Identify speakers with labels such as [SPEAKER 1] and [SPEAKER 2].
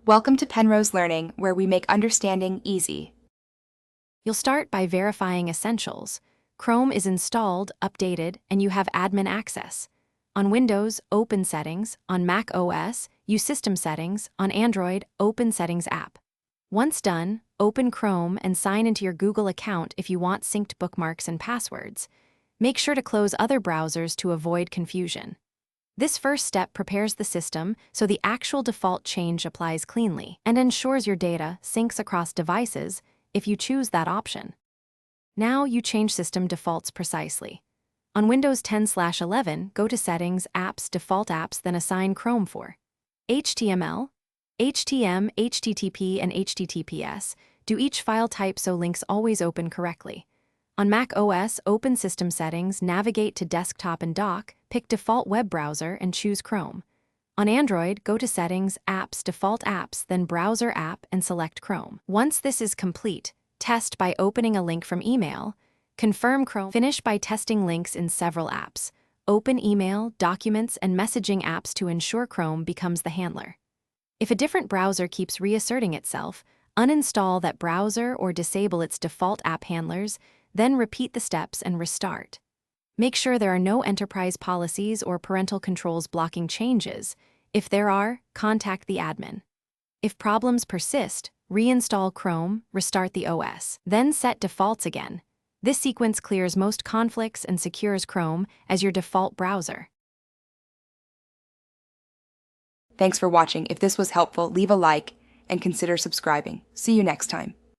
[SPEAKER 1] Welcome to Penrose Learning, where we make understanding easy.
[SPEAKER 2] You'll start by verifying essentials. Chrome is installed, updated, and you have admin access. On Windows, open Settings. On Mac OS, use System Settings. On Android, open Settings app. Once done, open Chrome and sign into your Google account if you want synced bookmarks and passwords. Make sure to close other browsers to avoid confusion. This first step prepares the system so the actual default change applies cleanly and ensures your data syncs across devices if you choose that option. Now you change system defaults precisely. On Windows 10/11, go to Settings, Apps, Default Apps, then assign Chrome for HTML, HTML, HTTP, and HTTPS. Do each file type so links always open correctly. On Mac OS, open System Settings, navigate to Desktop and Dock, pick Default Web Browser, and choose Chrome. On Android, go to Settings, Apps, Default Apps, then Browser App, and select Chrome. Once this is complete, test by opening a link from email. Confirm Chrome. Finish by testing links in several apps. Open email, documents, and messaging apps to ensure Chrome becomes the handler. If a different browser keeps reasserting itself, uninstall that browser or disable its default app handlers, then repeat the steps and restart. Make sure there are no enterprise policies or parental controls blocking changes. If there are, contact the admin. If problems persist, reinstall Chrome, restart the OS, then set defaults again. This sequence clears most conflicts and secures Chrome as your default browser.
[SPEAKER 1] Thanks for watching. If this was helpful, leave a like and consider subscribing. See you next time.